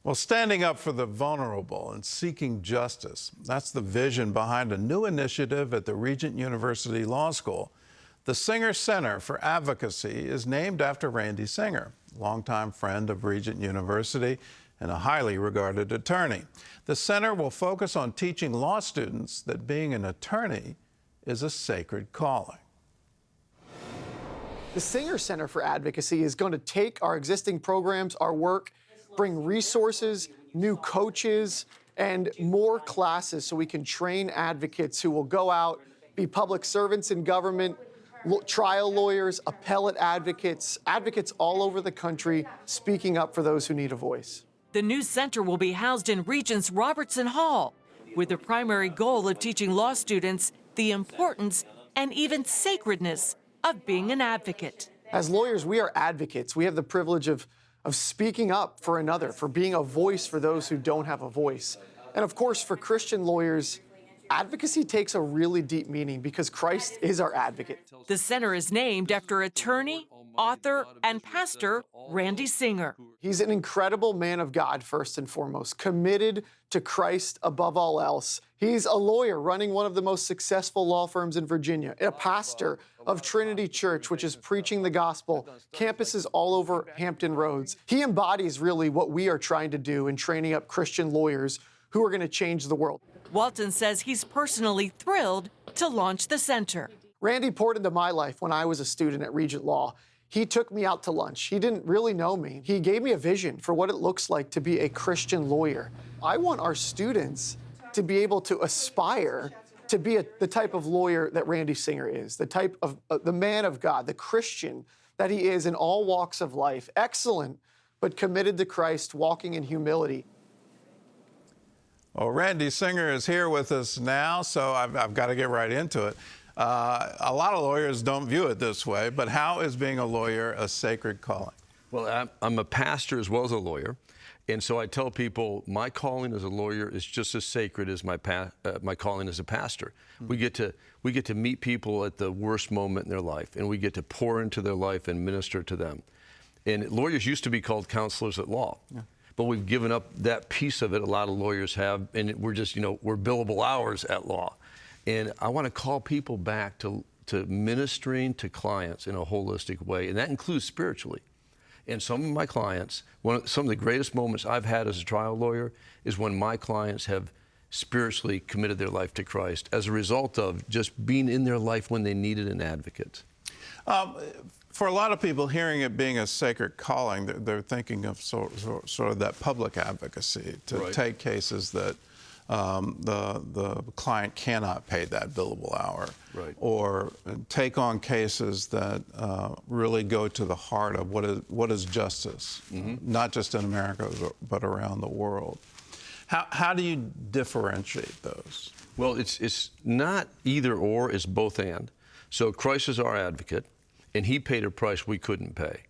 Well, standing up for the vulnerable and seeking justice, that's the vision behind a new initiative at the Regent University Law School. The Singer Center for Advocacy is named after Randy Singer, longtime friend of Regent University and a highly regarded attorney. The center will focus on teaching law students that being an attorney is a sacred calling. The Singer Center for Advocacy is going to take our existing programs, our work, bring resources, new coaches, and more classes so we can train advocates who will go out, be public servants in government, trial lawyers, appellate advocates, advocates all over the country speaking up for those who need a voice. The new center will be housed in Regent's Robertson Hall, with the primary goal of teaching law students the importance and even sacredness of being an advocate. As lawyers, we are advocates. We have the privilege of speaking up for another, for being a voice for those who don't have a voice. And of course, for Christian lawyers, advocacy takes a really deep meaning because Christ is our advocate. The center is named after attorney, author, and pastor Randy Singer. He's an incredible man of God, first and foremost, committed to Christ above all else. He's a lawyer running one of the most successful law firms in Virginia, a pastor of Trinity Church, which is preaching the gospel, campuses all over Hampton Roads. He embodies really what we are trying to do in training up Christian lawyers who are going to change the world. Walton says he's personally thrilled to launch the center. Randy poured into my life when I was a student at Regent Law. He took me out to lunch. He didn't really know me. He gave me a vision for what it looks like to be a Christian lawyer. I want our students to be able to aspire to be the type of lawyer that Randy Singer is, the type of the man of God, the Christian that he is in all walks of life, excellent, but committed to Christ, walking in humility. Well, Randy Singer is here with us now, so I've got to get right into it. A lot of lawyers don't view it this way, but how is being a lawyer a sacred calling? Well, I'm a pastor as well as a lawyer, and so I tell people my calling as a lawyer is just as sacred as my calling as a pastor. We get to meet people at the worst moment in their life, and we get to pour into their life and minister to them. And lawyers used to be called counselors at law. Yeah. But we've given up that piece of it. A lot of lawyers have, and we're just, we're billable hours at law. And I want to call people back to ministering to clients in a holistic way, and that includes spiritually. And some of my clients, some of the greatest moments I've had as a trial lawyer is when my clients have spiritually committed their life to Christ as a result of just being in their life when they needed an advocate. For a lot of people, hearing it being a sacred calling, they're thinking of sort of that public advocacy to Right. take cases that the client cannot pay that billable hour, Right. or take on cases that really go to the heart of what is justice, not just in America but around the world. How do you differentiate those? Well, it's not either or, it's both and. So Christ is our advocate, and he paid a price we couldn't pay.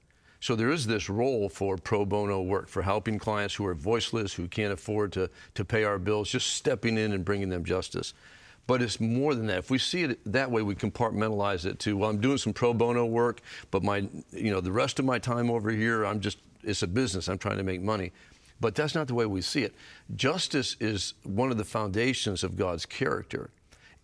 So there is this role for pro bono work, for helping clients who are voiceless, who can't afford to pay our bills, just stepping in and bringing them justice. But it's more than that. If we see it that way, we compartmentalize it to, well, I'm doing some pro bono work, but the rest of my time over here, it's a business, I'm trying to make money. But that's not the way we see it. Justice is one of the foundations of God's character.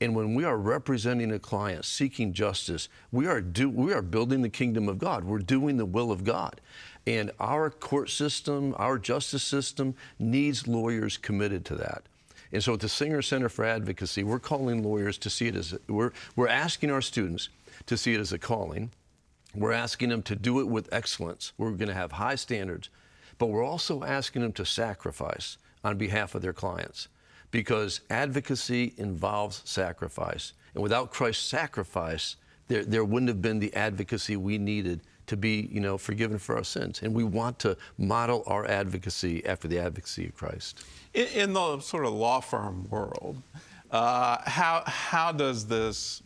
And when we are representing a client, seeking justice, we are building the kingdom of God. We're doing the will of God. And our court system, our justice system needs lawyers committed to that. And so at the Singer Center for Advocacy, we're calling lawyers to see it as, we're asking our students to see it as a calling. We're asking them to do it with excellence. We're going to have high standards. But we're also asking them to sacrifice on behalf of their clients, because advocacy involves sacrifice. And without Christ's sacrifice, there wouldn't have been the advocacy we needed to be, forgiven for our sins. And we want to model our advocacy after the advocacy of Christ. In the sort of law firm world, how does this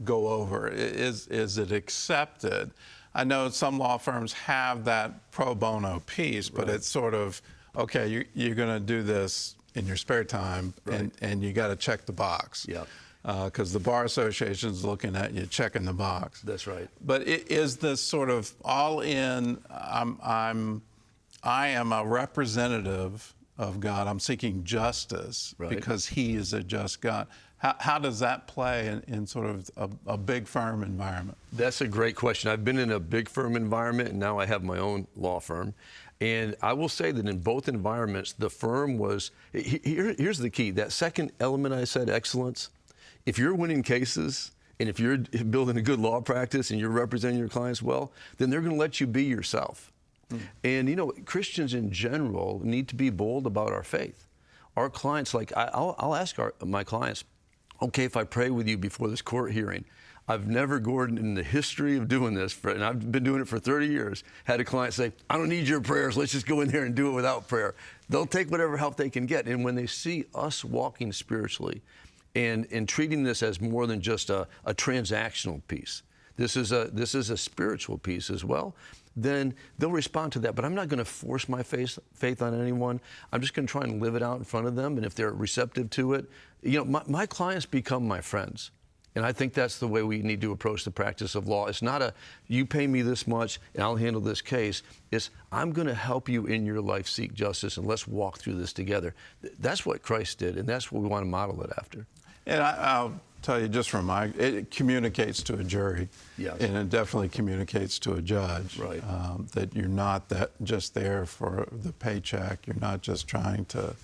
go over? Is it accepted? I know some law firms have that pro bono piece, but Right. it's sort of, okay, you're going to do this in your spare time, Right. and you got to check the box. Yeah. Because the Bar Association's looking at you, checking the box. That's right. But is this sort of all in, I am a representative of God. I'm seeking justice because He is a just God. How does that play in sort of a big firm environment? That's a great question. I've been in a big firm environment, and now I have my own law firm. And I will say that in both environments, the firm was, here's the key, that second element I said, excellence. If you're winning cases, and if you're building a good law practice and you're representing your clients well, then they're going to let you be yourself. And, you know, Christians in general need to be bold about our faith. Our clients, like, I'll ask my clients, okay, if I pray with you before this court hearing, I've never, Gordon, in the history of doing this, and I've been doing it for 30 years, had a client say, I don't need your prayers, let's just go in there and do it without prayer. They'll take whatever help they can get. And when they see us walking spiritually and treating this as more than just a transactional piece, this is a spiritual piece as well, then they'll respond to that. But I'm not going to force my faith on anyone. I'm just going to try and live it out in front of them. And if they're receptive to it, you know, my clients become my friends. And I think that's the way we need to approach the practice of law. It's not you pay me this much and I'll handle this case. It's, I'm going to help you in your life seek justice, and let's walk through this together. That's what Christ did, and that's what we want to model it after. And I'll tell you just from it communicates to a jury, and it definitely communicates to a judge, that you're not just there for the paycheck. You're not just trying to,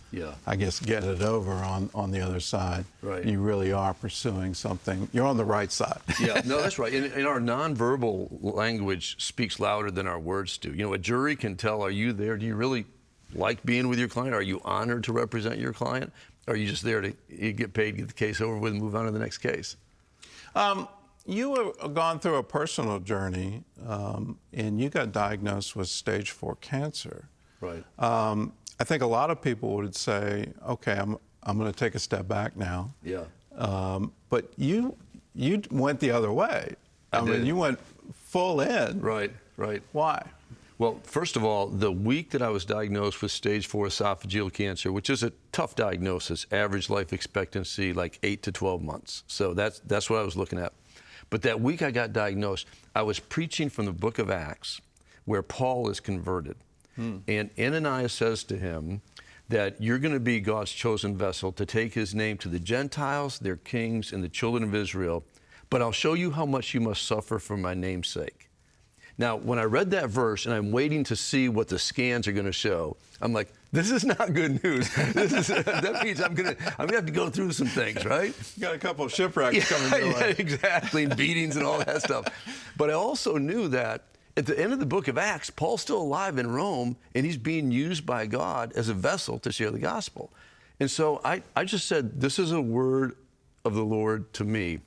I guess, get it over on the other side. You really are pursuing something. You're on the right side. No, that's right. And our nonverbal language speaks louder than our words do. You know, a jury can tell, are you there? Do you really like being with your client? Are you honored to represent your client? Or are you just there to get paid, get the case over with, and move on to the next case? You have gone through a personal journey, and you got diagnosed with stage 4 cancer. I think a lot of people would say, okay, I'm going to take a step back now. But you went the other way. I mean, you went full in. Why? Well, first of all, the week that I was diagnosed with stage 4 esophageal cancer, which is a tough diagnosis, average life expectancy like 8 to 12 months. So that's what I was looking at. But that week I got diagnosed, I was preaching from the book of Acts, where Paul is converted. And Ananias says to him that you're going to be God's chosen vessel to take his name to the Gentiles, their kings, and the children of Israel. But I'll show you how much you must suffer for my name's sake. Now, when I read that verse and I'm waiting to see what the scans are going to show, I'm like, this is not good news. That means I'm gonna have to go through some things, right? You got a couple of shipwrecks coming your way. Exactly, and beatings and all that stuff. But I also knew that at the end of the book of Acts, Paul's still alive in Rome, and he's being used by God as a vessel to share the gospel. And so I just said, this is a word of the Lord to me,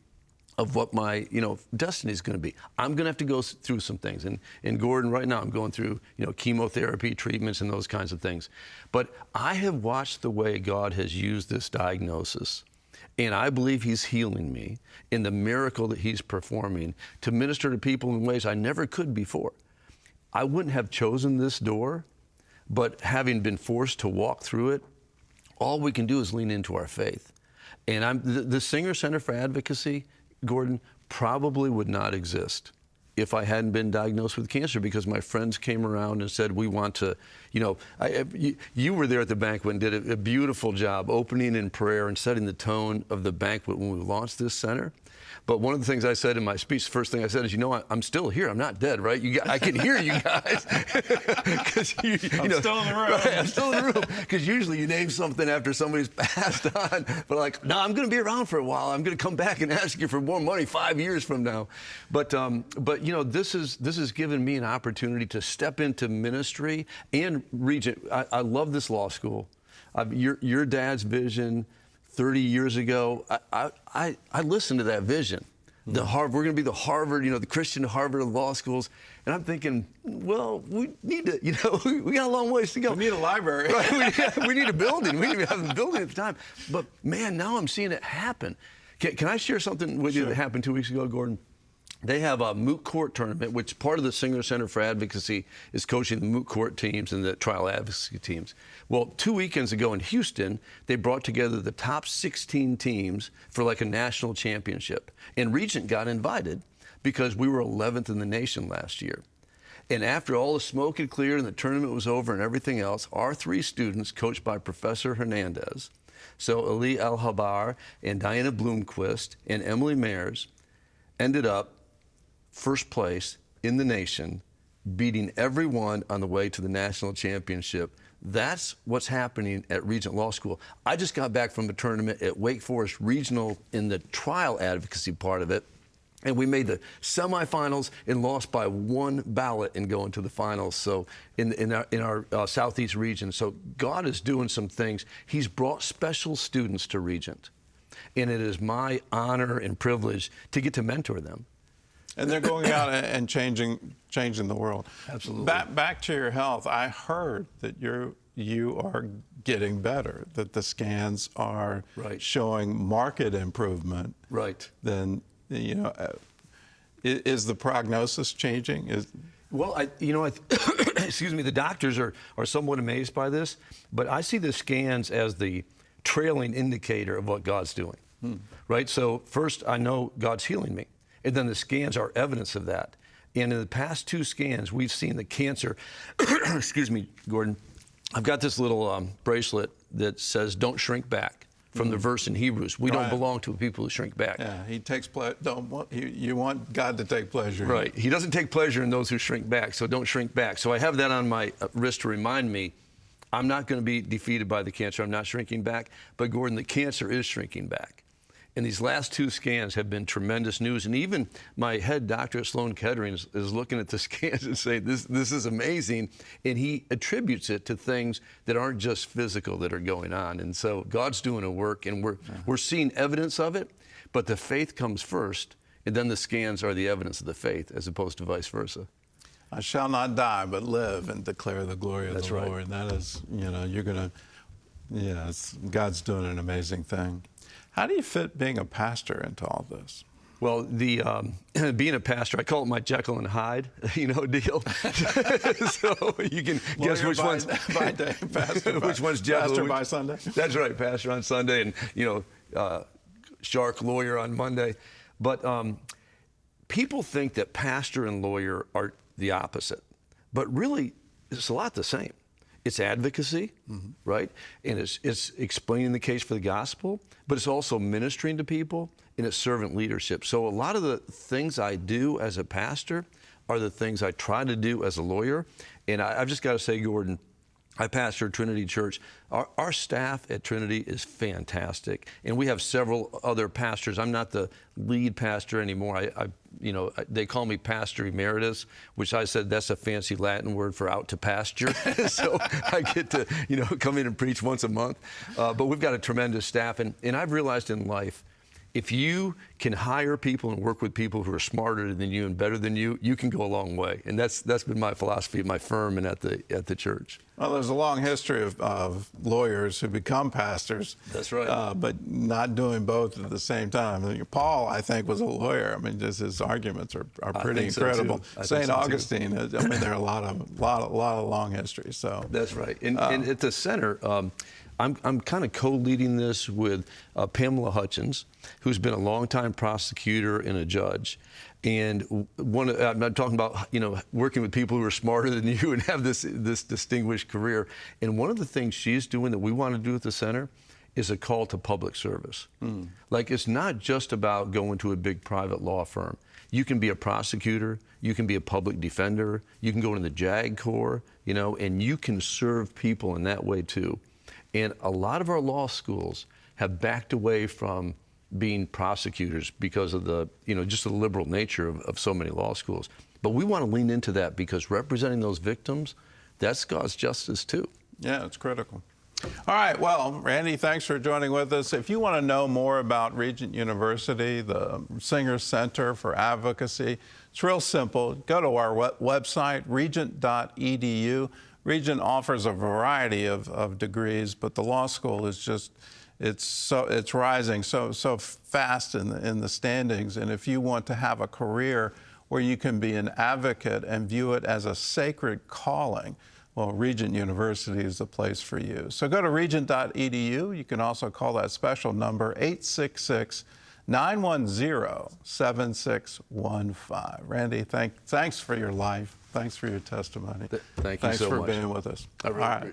of what my, destiny is going to be. I'm going to have to go through some things. And Gordon, right now I'm going through, chemotherapy treatments and those kinds of things. But I have watched the way God has used this diagnosis, and I believe he's healing me in the miracle that he's performing to minister to people in ways I never could before. I wouldn't have chosen this door, but having been forced to walk through it, all we can do is lean into our faith. And the Singer Center for Advocacy, Gordon, probably would not exist if I hadn't been diagnosed with cancer, because my friends came around and said, we want to, you were there at the banquet and did a beautiful job opening in prayer and setting the tone of the banquet when we launched this center. But one of the things I said in my speech, the first thing I said is, I'm still here. I'm not dead, right? I can hear you guys. I'm still in the room. Right, I'm still in the room. Because usually you name something after somebody's passed on. But no, I'm going to be around for a while. I'm going to come back and ask you for more money 5 years from now. But this has given me an opportunity to step into ministry. And Regent, I love this law school. Your dad's vision 30 years ago, I listened to that vision. We're going to be the Harvard, the Christian Harvard of law schools. And I'm thinking, well, we need to, we got a long ways to go. We need a library. Right? We need a building. We didn't even have a building at the time. But man, now I'm seeing it happen. Can I share something with you that happened 2 weeks ago, Gordon? They have a moot court tournament, which part of the Singer Center for Advocacy is coaching the moot court teams and the trial advocacy teams. Well, 2 weekends ago in Houston, they brought together the top 16 teams for like a national championship. And Regent got invited because we were 11th in the nation last year. And after all the smoke had cleared and the tournament was over and everything else, our 3 students, coached by Professor Hernandez, so Ali Al-Habar and Diana Bloomquist and Emily Mayers, ended up first place in the nation, beating everyone on the way to the national championship. That's what's happening at Regent Law School. I just got back from a tournament at Wake Forest Regional in the trial advocacy part of it, and we made the semifinals and lost by 1 ballot in going to the finals. So in our Southeast region. So God is doing some things. He's brought special students to Regent, and it is my honor and privilege to get to mentor them. And they're going out and changing the world. Absolutely. Back to your health. I heard that you are getting better, that the scans are Right. showing marked improvement. Right. Then, is the prognosis changing? Well, excuse me, the doctors are somewhat amazed by this, but I see the scans as the trailing indicator of what God's doing, right? So first, I know God's healing me, and then the scans are evidence of that. And in the past 2 scans, we've seen the cancer, excuse me, Gordon, I've got this little bracelet that says, don't shrink back, from the verse in Hebrews. We don't belong to people who shrink back. Yeah, he takes pleasure. You want God to take pleasure. Right. He doesn't take pleasure in those who shrink back, so don't shrink back. So I have that on my wrist to remind me I'm not going to be defeated by the cancer. I'm not shrinking back. But Gordon, the cancer is shrinking back. And these last 2 scans have been tremendous news. And even my head doctor at Sloan Kettering is looking at the scans and saying, this is amazing. And he attributes it to things that aren't just physical that are going on. And so God's doing a work, and we're seeing evidence of it. But the faith comes first, and then the scans are the evidence of the faith, as opposed to vice versa. I shall not die, but live and declare the glory of the right. Lord. That is, you're going to, God's doing an amazing thing. How do you fit being a pastor into all this? Well, being a pastor, I call it my Jekyll and Hyde, deal. So you can guess which one's by day, pastor, which one's Jekyll, pastor by Sunday. That's right, pastor on Sunday, and shark lawyer on Monday. But people think that pastor and lawyer are the opposite, but really, it's a lot the same. It's advocacy, right? And it's explaining the case for the gospel, but it's also ministering to people, and it's servant leadership. So a lot of the things I do as a pastor are the things I try to do as a lawyer. And I've just got to say, Gordon, I pastor Trinity Church. Our staff at Trinity is fantastic, and we have several other pastors. I'm not the lead pastor anymore. They call me Pastor Emeritus, which I said that's a fancy Latin word for out to pasture. So I get to, come in and preach once a month. But we've got a tremendous staff, and I've realized in life, if you can hire people and work with people who are smarter than you and better than you, you can go a long way. And that's been my philosophy at my firm and at the church. Well, there's a long history of lawyers who become pastors. That's right. But not doing both at the same time. Paul, I think, was a lawyer. I mean, just his arguments are pretty incredible. St. Augustine. There are a lot of long histories. So that's right. And at the center, I'm kind of co-leading this with Pamela Hutchins, who's been a longtime prosecutor and a judge. And I'm talking about, working with people who are smarter than you and have this distinguished career. And one of the things she's doing that we want to do at the center is a call to public service. Like, it's not just about going to a big private law firm. You can be a prosecutor, you can be a public defender, you can go into the JAG Corps, and you can serve people in that way too. And a lot of our law schools have backed away from being prosecutors because of just the liberal nature of so many law schools. But we want to lean into that, because representing those victims, that's God's justice too. Yeah, it's critical. All right, well, Randy, thanks for joining with us. If you want to know more about Regent University, the Singer Center for Advocacy, it's real simple. Go to our website, regent.edu. Regent offers a variety of degrees, but the law school is just, it's rising so fast in the standings. And if you want to have a career where you can be an advocate and view it as a sacred calling, well, Regent University is the place for you. So go to regent.edu. You can also call that special number, 866-910-7615. Randy, thanks for your life. Thanks for your testimony. Thank you Thanks so for much. being with us. I really All right. appreciate it.